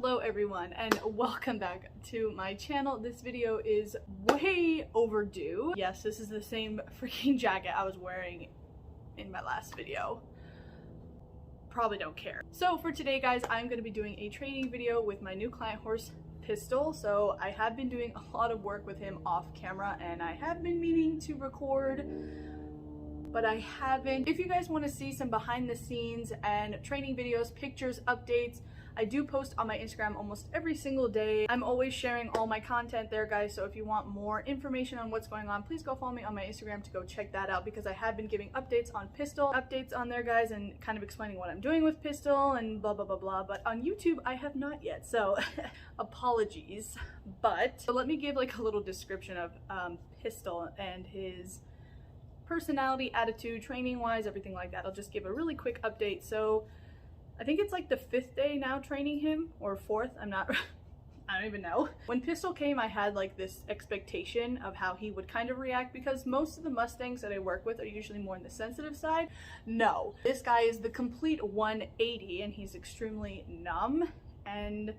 Hello everyone and welcome back to my channel. This video is way overdue. Yes, this is the same freaking jacket I was wearing in my last video. Probably don't care. So for today guys, I'm going to be doing a training video with my new client horse Pistol. So I have been doing a lot of work with him off camera and I have been meaning to record, but I haven't. If you guys want to see some behind the scenes and training videos, pictures, updates, I do post on my Instagram almost every single day. I'm always sharing all my content there guys, so if you want more information on what's going on, please go follow me on my Instagram to go check that out, because I have been giving updates on Pistol, updates on there guys, and kind of explaining what I'm doing with Pistol and blah blah blah blah. But on YouTube I have not yet, so apologies. But so let me give like a little description of Pistol and his personality, attitude, training wise, everything like that. I'll just give a really quick update. So I think it's like the 5th day now training him, or 4th, I don't even know. When Pistol came, I had like this expectation of how he would kind of react, because most of the Mustangs that I work with are usually more on the sensitive side. No, this guy is the complete 180 and he's extremely numb, and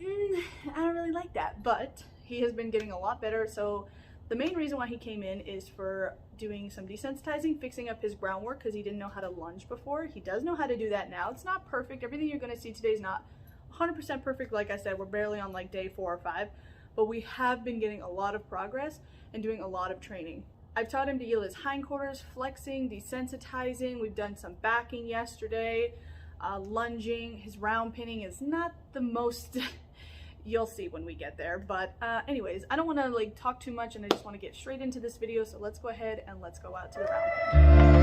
I don't really like that, but he has been getting a lot better. So the main reason why he came in is for doing some desensitizing, fixing up his groundwork, because he didn't know how to lunge before. He does know how to do that now. It's not perfect. Everything you're going to see today is not 100% perfect. Like I said, we're barely on like day 4 or 5, but we have been getting a lot of progress and doing a lot of training. I've taught him to yield his hindquarters, flexing, desensitizing. We've done some backing yesterday, lunging. His round pinning is not the most you'll see when we get there, but anyways, I don't want to like talk too much and I just want to get straight into this video, so let's go ahead and let's go out to the round.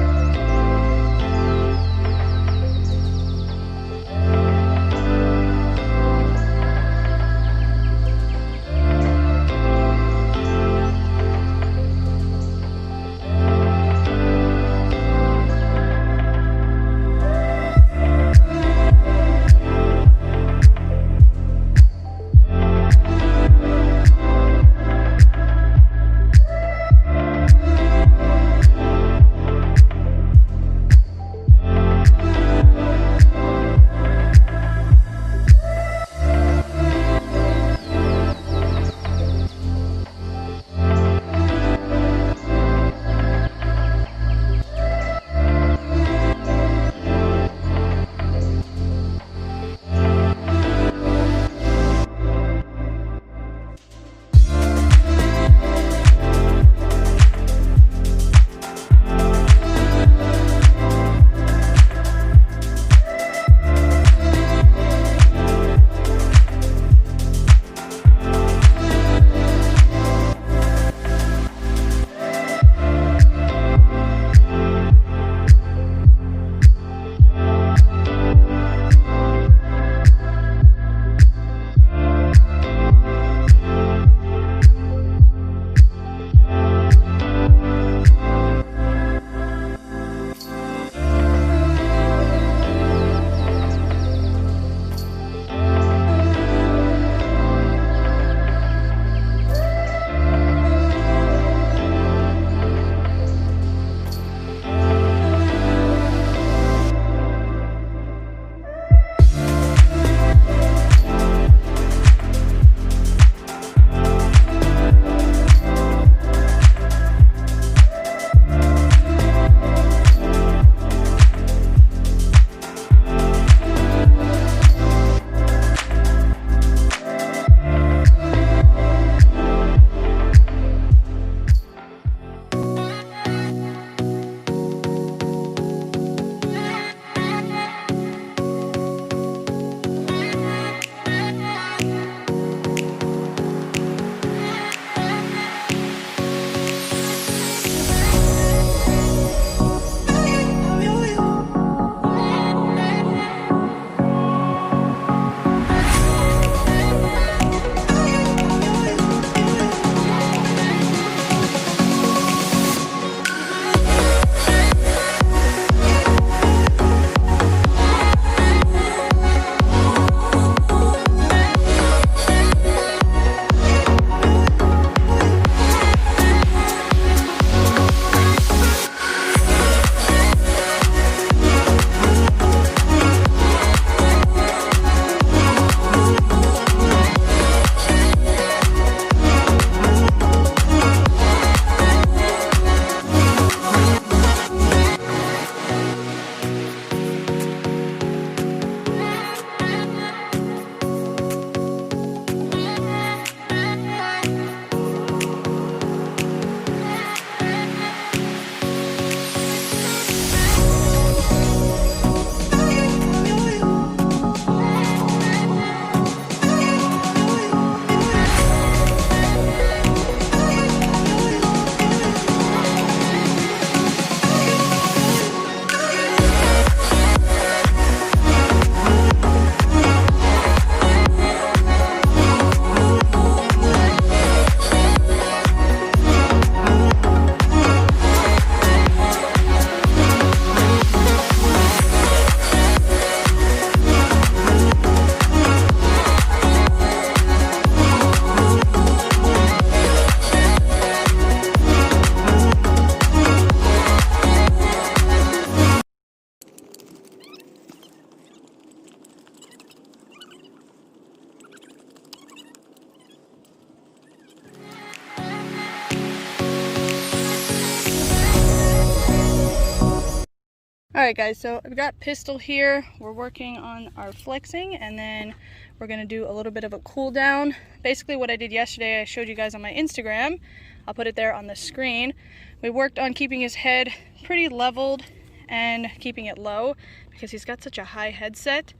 Alright guys, so I've got Pistol here. We're working on our flexing, and then we're going to do a little bit of a cool down. Basically what I did yesterday, I showed you guys on my Instagram. I'll put it there on the screen. We worked on keeping his head pretty leveled and keeping it low because he's got such a high headset.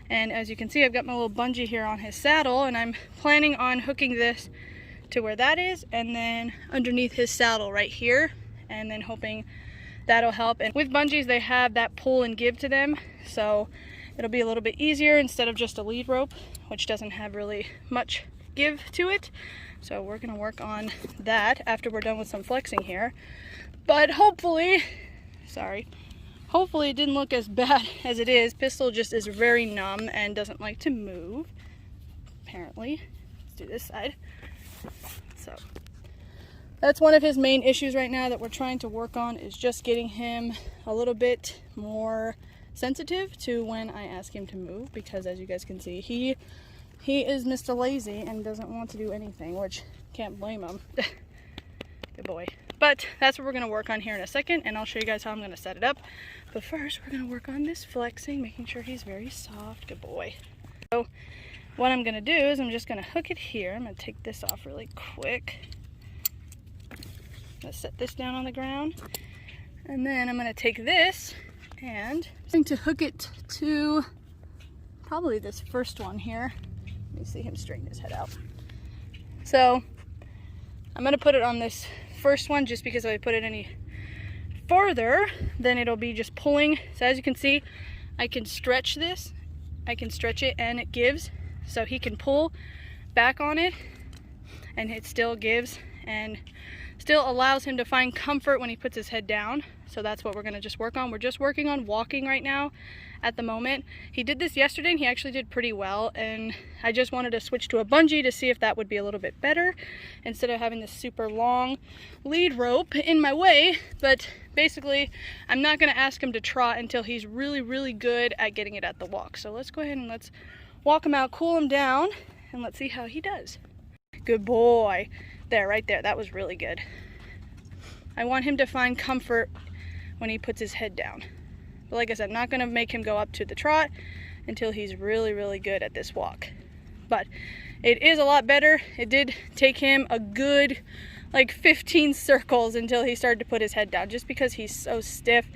And as you can see, I've got my little bungee here on his saddle, and I'm planning on hooking this to where that is and then underneath his saddle right here, and then hoping that'll help. And with bungees, they have that pull and give to them, so it'll be a little bit easier instead of just a lead rope, which doesn't have really much give to it. So we're gonna work on that after we're done with some flexing here. But hopefully it didn't look as bad as it is. Pistol just is very numb and doesn't like to move, apparently. Let's do this side. So that's one of his main issues right now that we're trying to work on, is just getting him a little bit more sensitive to when I ask him to move, because as you guys can see, he is Mr. Lazy and doesn't want to do anything, which can't blame him. Good boy. But that's what we're going to work on here in a second, and I'll show you guys how I'm going to set it up. But first, we're going to work on this flexing, making sure he's very soft. Good boy. So what I'm going to do is I'm just going to hook it here. I'm going to take this off really quick. I'm going to set this down on the ground, and then I'm going to take this and I'm going to hook it to probably this first one here. Let me see him straighten his head out. So I'm going to put it on this first one, just because if I put it any farther, then it'll be just pulling. So as you can see, I can stretch this. I can stretch it and it gives. So he can pull back on it and it still gives and still allows him to find comfort when he puts his head down. So that's what we're going to just work on. We're just working on walking right now at the moment. He did this yesterday and he actually did pretty well, and I just wanted to switch to a bungee to see if that would be a little bit better instead of having this super long lead rope in my way. But basically, I'm not going to ask him to trot until he's really good at getting it at the walk. So let's go ahead and let's walk him out, cool him down, and let's see how he does. Good boy. There, right there. That was really good. I want him to find comfort when he puts his head down. But like I said, I'm not going to make him go up to the trot until he's really good at this walk. But it is a lot better. It did take him a good like 15 circles until he started to put his head down, just because he's so stiff.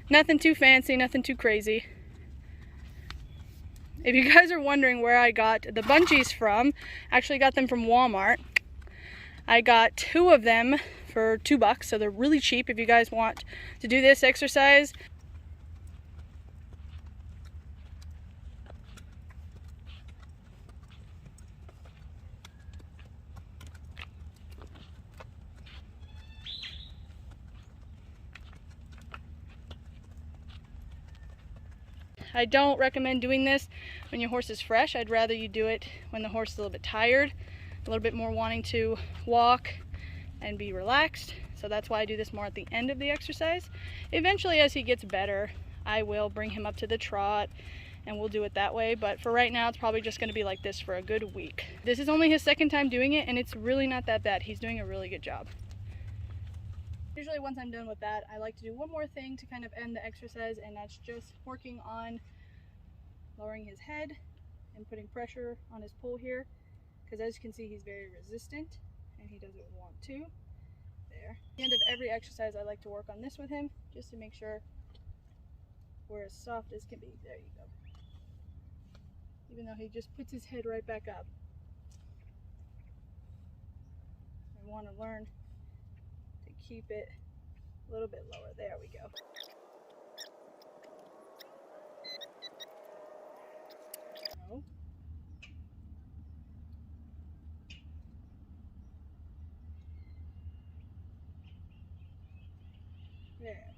Nothing too fancy, nothing too crazy. If you guys are wondering where I got the bungees from, I actually got them from Walmart. I got 2 of them for $2, so they're really cheap if you guys want to do this exercise. I don't recommend doing this when your horse is fresh. I'd rather you do it when the horse is a little bit tired, a little bit more wanting to walk and be relaxed. So that's why I do this more at the end of the exercise. Eventually, as he gets better, I will bring him up to the trot and we'll do it that way. But for right now, it's probably just going to be like this for a good week. This is only his second time doing it, and it's really not that bad. He's doing a really good job. Usually once I'm done with that, I like to do one more thing to kind of end the exercise, and that's just working on lowering his head and putting pressure on his pull here, because as you can see, he's very resistant and he doesn't want to. There. At the end of every exercise, I like to work on this with him just to make sure we're as soft as can be. There you go. Even though he just puts his head right back up. I want to learn to keep it a little bit lower. There we go. No. There.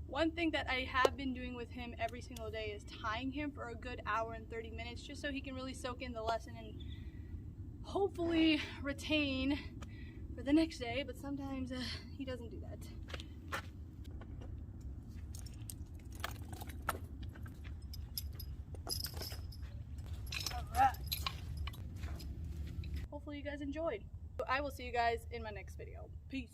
One thing that I have been doing with him every single day is tying him for a good hour and 30 minutes, just so he can really soak in the lesson and hopefully retain for the next day, but sometimes he doesn't do that. Alright. Hopefully you guys enjoyed. I will see you guys in my next video. Peace.